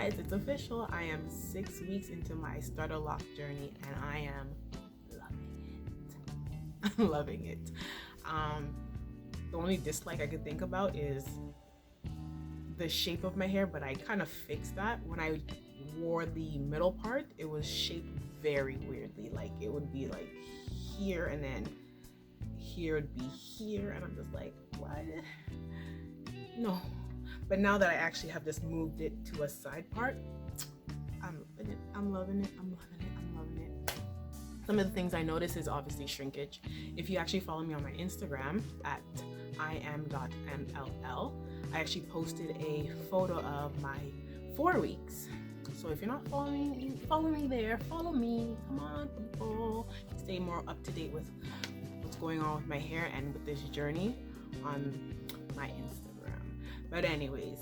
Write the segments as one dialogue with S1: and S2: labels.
S1: guys, it's official. I am 6 weeks into my starter lock journey and I am loving it. I'm loving it. The only dislike I could think about is the shape of my hair, but I kind of fixed that. When I wore the middle part, it was shaped very weirdly. Like it would be like here and then here would be here, and I'm just like, what? No. But now that I actually have just moved it to a side part, I'm loving it. I'm loving it. I'm loving it. I'm loving it. Some of the things I notice is obviously shrinkage. If you actually follow me on my Instagram at im.mll, I actually posted a photo of my 4 weeks. So if you're not following me there, follow me. Come on, people. Stay more up to date with what's going on with my hair and with this journey on my Instagram. But anyways,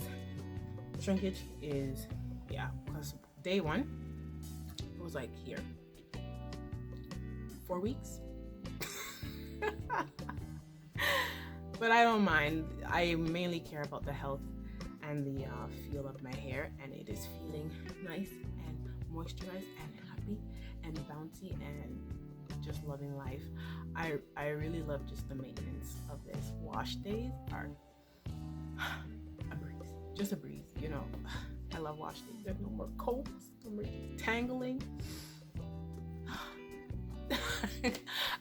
S1: shrinkage is, yeah, because day one, it was like here. 4 weeks. But I don't mind. I mainly care about the health and the feel of my hair, and it is feeling nice and moisturized and happy and bouncy and just loving life. I really love just the maintenance of this. Wash days are a breeze, just a breeze, you know. I love wash days. There's no more combs, no more tangling.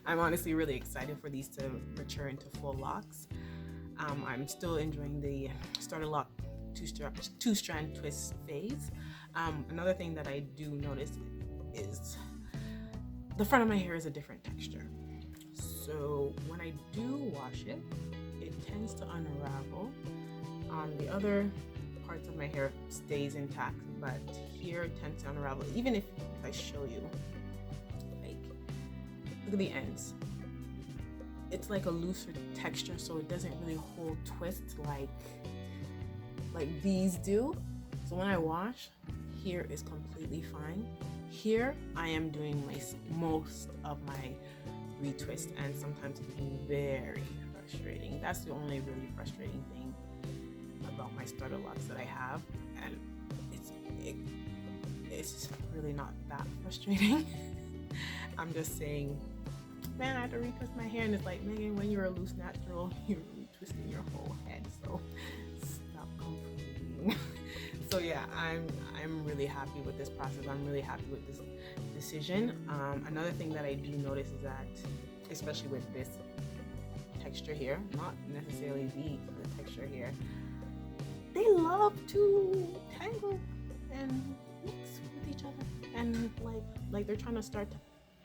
S1: I'm honestly really excited for these to mature into full locks. I'm still enjoying the starter lock two-strand twist phase. Another thing that I do notice is the front of my hair is a different texture. So when I do wash it, it tends to unravel. The other parts of my hair stays intact, but here it tends to unravel. Even if I show you, like, look at the ends. It's like a looser texture, so it doesn't really hold twists like these do. So when I wash, here is completely fine. Here I am doing most of my retwist, and sometimes it can be very frustrating. That's the only really frustrating thing about my starter locks that I have, and it's really not that frustrating. I'm just saying, man, I had to retwist my hair, and it's like, Megan, when you're a loose natural, you're retwisting your whole head, so stop complaining. So yeah, I'm really happy with this process. I'm really happy with this decision. Another thing that I do notice is that, especially with this texture here, not necessarily the texture here, they love to tangle and mix with each other, and like they're trying to start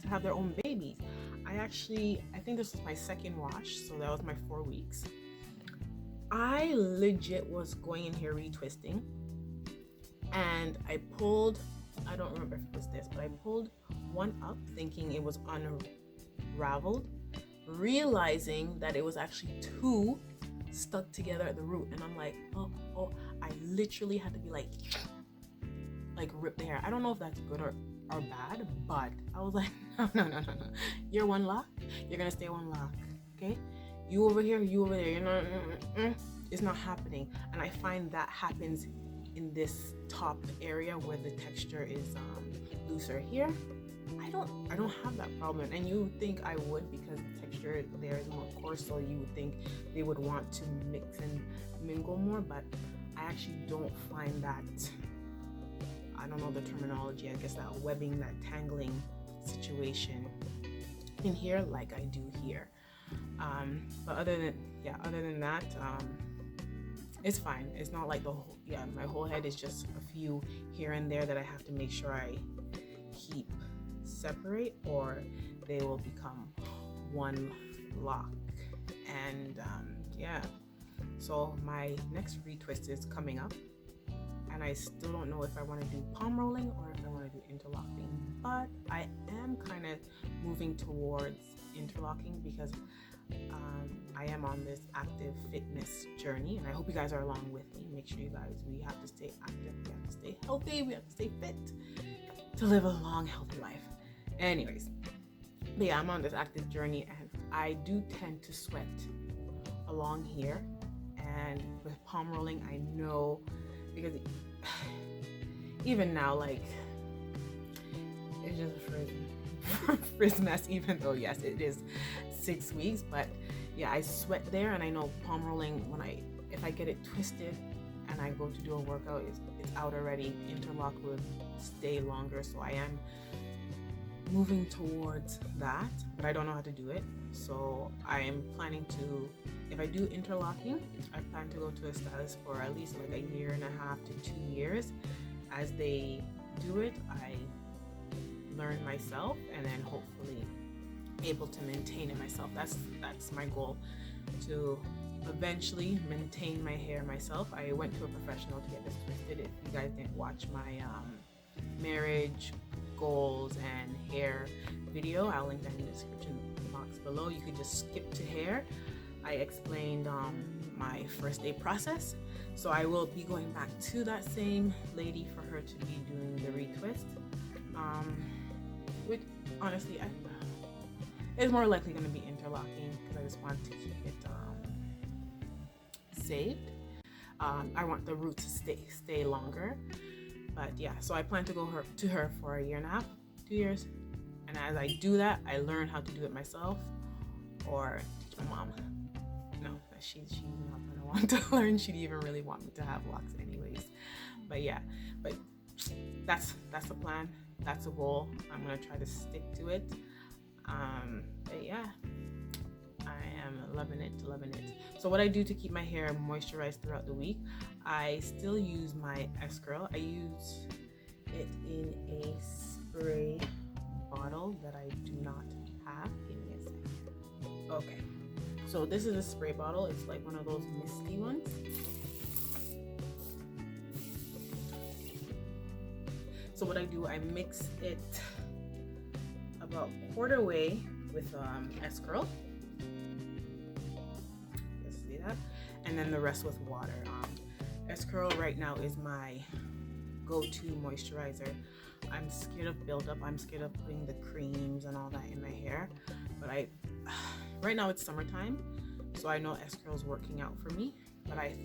S1: to have their own babies. I think this was my second wash, so that was my 4 weeks. I legit was going in here retwisting, and I don't remember if it was this, but I pulled one up thinking it was unraveled, realizing that it was actually two stuck together at the root, and I'm like, oh, I literally had to be like rip the hair. I don't know if that's good or bad, but I was like, no. You're one lock, you're gonna stay one lock, okay? You over here, you over there, you're not, it's not happening. And I find that happens in this top area where the texture is looser. Here, I don't have that problem, and you would think I would, because the texture there is more coarse, so you would think they would want to mix and mingle more, but I actually don't find that. I don't know the terminology, I guess that webbing, that tangling situation in here like I do here. But other than that, it's fine. It's not like my whole head is just a few here and there that I have to make sure I keep separate, or they will become one lock. And so my next retwist is coming up, and I still don't know if I want to do palm rolling or if I want to do interlocking, but I am kind of moving towards interlocking because I am on this active fitness journey, and I hope you guys are along with me. Make sure you guys, we have to stay active, we have to stay healthy, we have to stay fit to live a long, healthy life. Anyways, but yeah, I'm on this active journey, and I do tend to sweat along here, and with palm rolling, I know, because even now, like, it's just a frizz mess, even though yes, it is 6 weeks. But yeah, I sweat there, and I know palm rolling, if I get it twisted and I go to do a workout, it's out already. Interlock would stay longer, so I am moving towards that, but I don't know how to do it. So I am planning to, if I do interlocking, I plan to go to a stylist for at least like a 1.5 to 2 years. As they do it, I learn myself, and then hopefully able to maintain it myself. That's my goal, to eventually maintain my hair myself. I went to a professional to get this twisted. If you guys didn't watch my marriage goals and hair video, I'll link that in the description box below. You could just skip to hair. I explained my first day process, so I will be going back to that same lady for her to be doing the retwist, which honestly it's more likely going to be interlocking, because I just want to keep it saved. I want the root to stay longer. But yeah, so I plan to go to her for a 1.5, 2 years, and as I do that, I learn how to do it myself, or teach my mom. No, she's not gonna want to learn. She'd even really want me to have locks anyways. But yeah, but that's the plan. That's a goal. I'm gonna try to stick to it. But yeah, I am loving it. So what I do to keep my hair moisturized throughout the week, I still use my S-Curl. I use it in a spray bottle that I do not have. Give me a second. Okay, so this is a spray bottle. It's like one of those misty ones. So what I do, I mix it about quarter way with S-Curl. See that? And then the rest with water. S-Curl right now is my go-to moisturizer. I'm scared of buildup. I'm scared of putting the creams and all that in my hair. But right now it's summertime, so I know S-Curl is working out for me. But I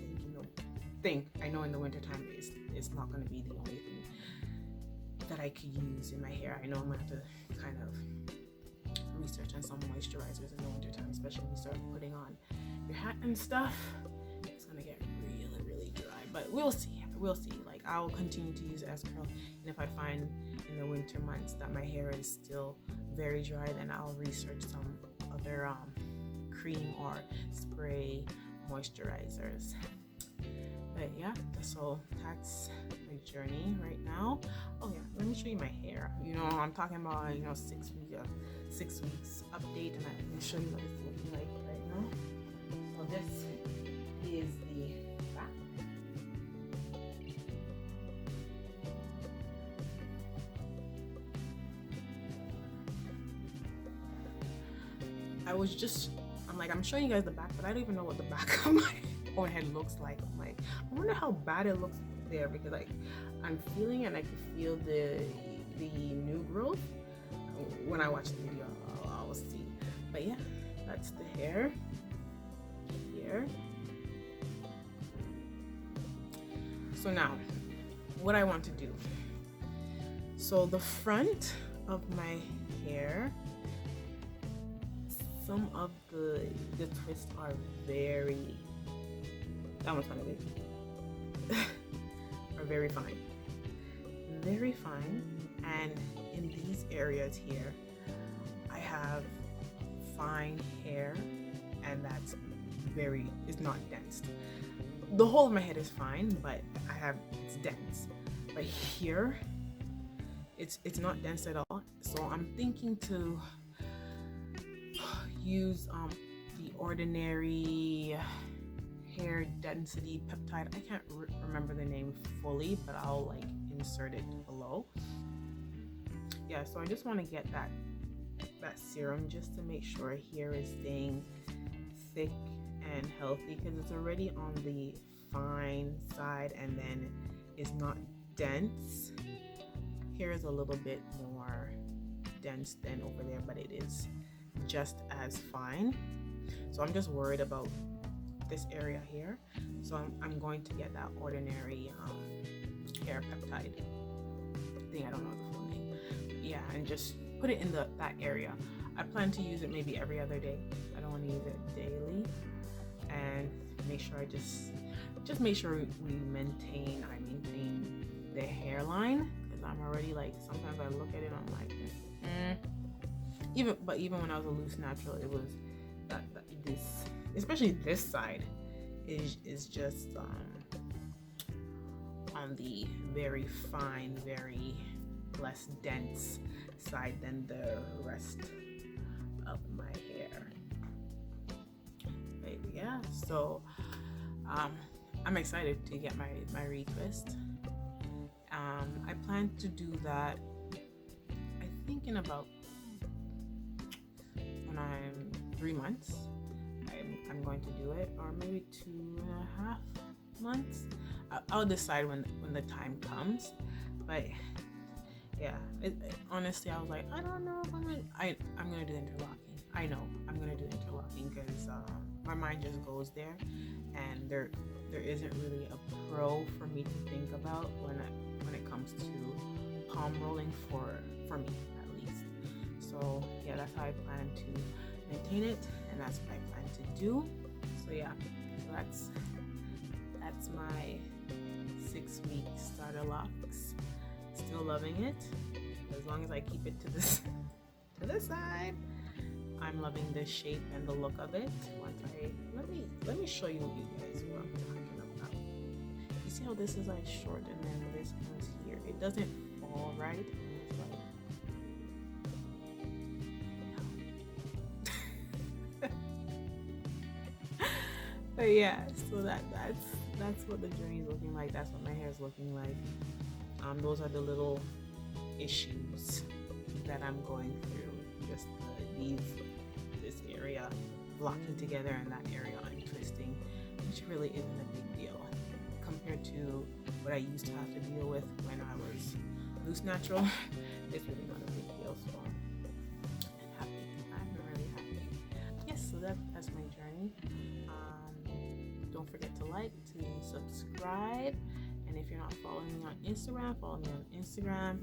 S1: think I know in the wintertime it's not going to be the only thing that I could use in my hair. I know I'm going to have to kind of research on some moisturizers in the wintertime, especially when you start putting on your hat and stuff. It's gonna get really dry, but we'll see. Like, I'll continue to use S-Curl, and if I find in the winter months that my hair is still very dry, then I'll research some other cream or spray moisturizers. But yeah, so that's my journey right now. Oh yeah, let me show you my hair. I'm talking about 6 weeks update, and let me show you what it's looking like right now. So this is the back. I'm showing you guys the back, but I don't even know what the back of my own head looks like. I'm like, I wonder how bad it looks there, because like I'm feeling it and I can feel the new growth. When I watch the video, I'll see. But yeah, that's the hair here. So now, what I want to do. So the front of my hair, some of the twists are that one's kind of big, are very fine, and in these areas here, I have fine hair, and it's not dense. The whole of my head is fine, but it's dense. But here, it's not dense at all. So I'm thinking to use the Ordinary hair density peptide. I can't remember the name fully, but I'll like insert it below. Yeah, so I just want to get that serum just to make sure hair is staying thick and healthy, because it's already on the fine side and then it's not dense. Here is a little bit more dense than over there, but it is just as fine. So I'm just worried about this area here, so I'm going to get that Ordinary hair peptide. think I don't know the full name. Yeah, and just put it in that area. I plan to use it maybe every other day. I don't want to use it daily. And make sure I just make sure I maintain the hairline, because I'm already like, sometimes I look at it, I'm like, even when I was a loose natural, it was that this, especially this side is just on the very fine, very less dense side than the rest of my hair. But yeah, so I'm excited to get my retwist. I plan to do that, I think, in about, when I'm 3 months. I'm going to do it, or maybe 2.5 months. I'll decide when the time comes. But yeah, honestly, I was like, I don't know if I'm gonna do interlocking. I know I'm gonna do interlocking because my mind just goes there, and there isn't really a pro for me to think about when it comes to palm rolling for me, at least. So yeah, that's how I plan to maintain it, and that's what I plan to do. So yeah, so that's my 6-week starter locks. Still loving it. As long as I keep it to this side, I'm loving the shape and the look of it. Let me show you guys what I'm talking about. You see how this is like short, and then this comes here. It doesn't fall right. It's like, but yeah, so that's what the journey is looking like. That's what my hair is looking like. Those are the little issues that I'm going through. Just this area blocking together and that area untwisting, which really isn't a big deal compared to what I used to have to deal with when I was loose natural. It's really not a big deal, so I'm happy. I'm really happy. Yes, so that's my journey. Don't forget to like, to subscribe. And if you're not following me on Instagram, follow me on Instagram.